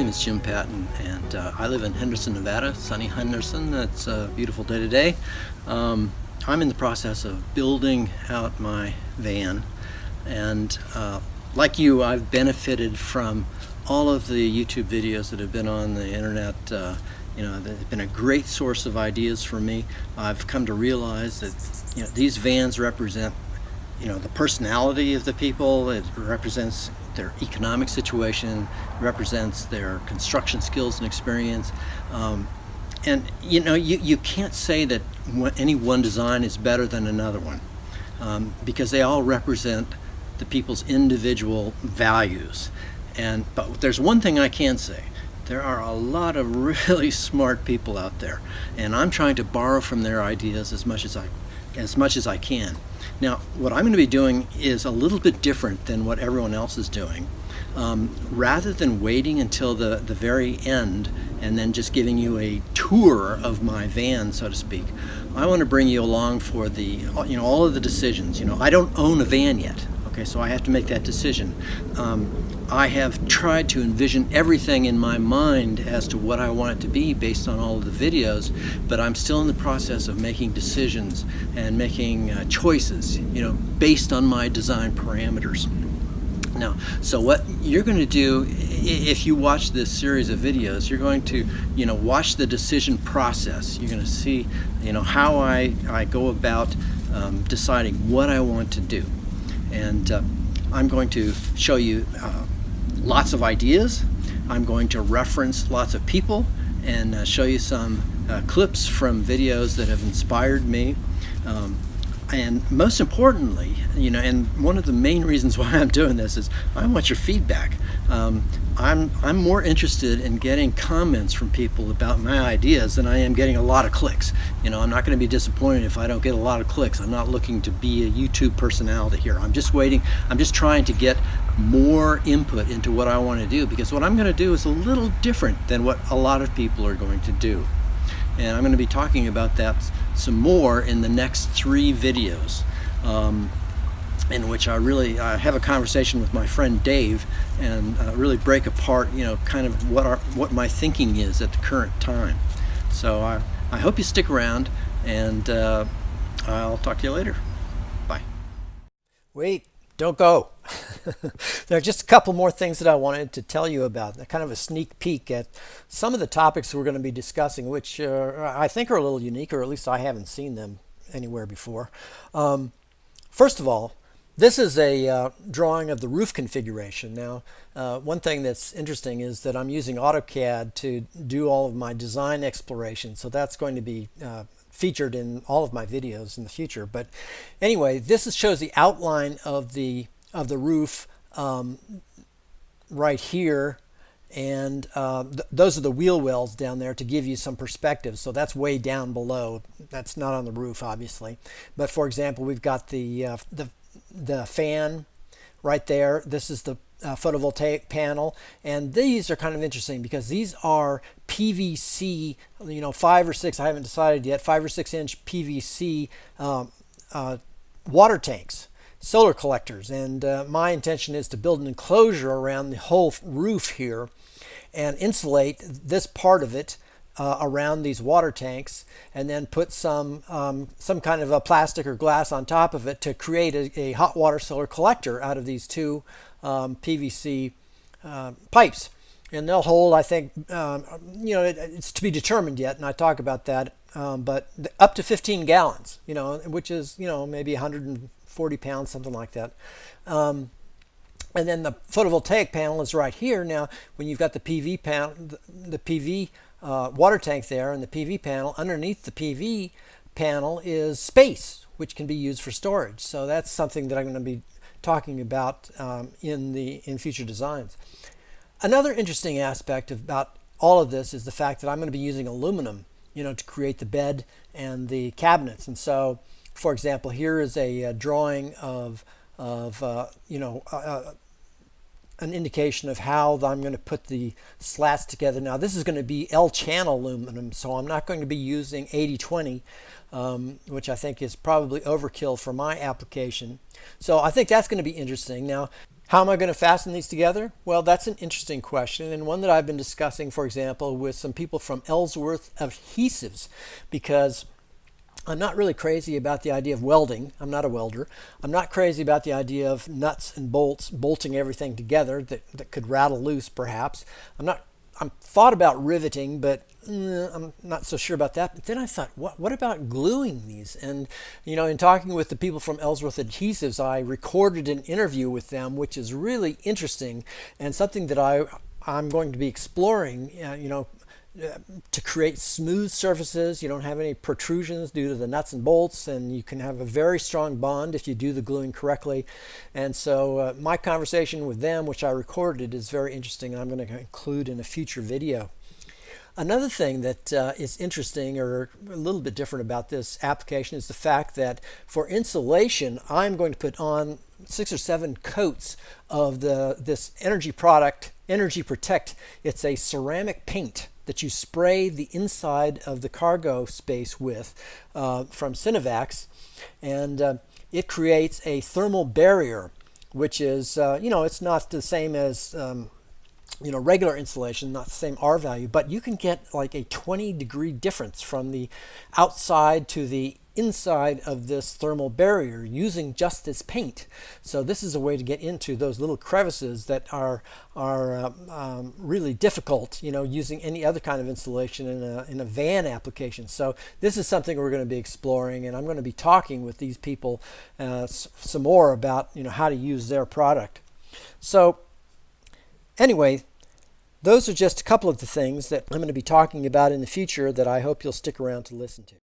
name is Jim Patton, and I live in Henderson, Nevada, sunny Henderson. It's a beautiful day today. I'm in the process of building out my van, and like you, I've benefited from all of the YouTube videos that have been on the internet. They've been a great source of ideas for me. I've come to realize that these vans represent the personality of the people. It represents their economic situation, represents their construction skills and experience. You can't say that any one design is better than another one, because they all represent the people's individual values. But there's one thing I can say. There are a lot of really smart people out there, and I'm trying to borrow from their ideas as much as I can. Now, what I'm going to be doing is a little bit different than what everyone else is doing. Rather than waiting until the very end and then just giving you a tour of my van, so to speak, I want to bring you along for the all of the decisions. I don't own a van yet. Okay, so I have to make that decision. I have tried to envision everything in my mind as to what I want it to be based on all of the videos, but I'm still in the process of making decisions and making choices, based on my design parameters. Now, so what you're going to do, if you watch this series of videos, you're going to, watch the decision process. You're going to see, how I go about deciding what I want to do. And I'm going to show you lots of ideas. I'm going to reference lots of people and show you some clips from videos that have inspired me. And most importantly, and one of the main reasons why I'm doing this is I want your feedback. I'm more interested in getting comments from people about my ideas than I am getting a lot of clicks. I'm not going to be disappointed if I don't get a lot of clicks. I'm not looking to be a YouTube personality here. I'm just trying to get more input into what I want to do, because what I'm going to do is a little different than what a lot of people are going to do. And I'm going to be talking about that some more in the next 3 videos, in which I have a conversation with my friend Dave and really break apart, kind of what my thinking is at the current time. So I hope you stick around, and I'll talk to you later. Bye. Wait, don't go. There are just a couple more things that I wanted to tell you about. Kind of a sneak peek at some of the topics we're going to be discussing, which I think are a little unique, or at least I haven't seen them anywhere before. First of all, this is a drawing of the roof configuration. Now, one thing that's interesting is that I'm using AutoCAD to do all of my design exploration, so that's going to be featured in all of my videos in the future. But anyway, this shows the outline of the roof right here, and those are the wheel wells down there to give you some perspective. So that's way down below. That's not on the roof, obviously. But for example, we've got the fan right there. This is the photovoltaic panel, and these are kind of interesting because these are PVC, 5 or 6, I haven't decided yet, 5 or 6 inch PVC water tanks, solar collectors. And my intention is to build an enclosure around the whole roof here and insulate this part of it around these water tanks, and then put some kind of a plastic or glass on top of it to create a hot water solar collector out of these 2 PVC pipes. And they'll hold, I think, it's to be determined yet, and I talk about that, but up to 15 gallons, which is, maybe 140 pounds, something like that. And then the photovoltaic panel is right here. Now, when you've got the PV panel, the PV water tank there, and the PV panel, underneath the PV panel is space, which can be used for storage. So that's something that I'm going to be talking about in future designs. Another interesting aspect about all of this is the fact that I'm going to be using aluminum, to create the bed and the cabinets. And so, for example, here is a drawing of an indication of how I'm going to put the slats together. Now, this is going to be L-channel aluminum, so I'm not going to be using 80-20, which I think is probably overkill for my application. So I think that's going to be interesting. Now, How am I going to fasten these together? Well, that's an interesting question, and one that I've been discussing, for example, with some people from Ellsworth Adhesives, because I'm not really crazy about the idea of welding. I'm not a welder. I'm not crazy about the idea of nuts and bolts bolting everything together that could rattle loose, perhaps. I'm thought about riveting, but I'm not so sure about that. But then I thought, what about gluing these? And in talking with the people from Ellsworth Adhesives, I recorded an interview with them, which is really interesting and something that I'm going to be exploring. To create smooth surfaces. You don't have any protrusions due to the nuts and bolts, and you can have a very strong bond if you do the gluing correctly. And so my conversation with them, which I recorded, is very interesting, and I'm going to include in a future video. Another thing that is interesting or a little bit different about this application is the fact that for insulation, I'm going to put on 6 or 7 coats of this energy product, Energy Protect. It's a ceramic paint that you spray the inside of the cargo space with from Synovax, and it creates a thermal barrier, which is, it's not the same as regular insulation, not the same R value, but you can get like a 20-degree difference from the outside to the inside of this thermal barrier using just this paint. So this is a way to get into those little crevices that are really difficult, using any other kind of insulation in a van application. So this is something we're going to be exploring, and I'm going to be talking with these people some more about how to use their product. So anyway, those are just a couple of the things that I'm going to be talking about in the future that I hope you'll stick around to listen to.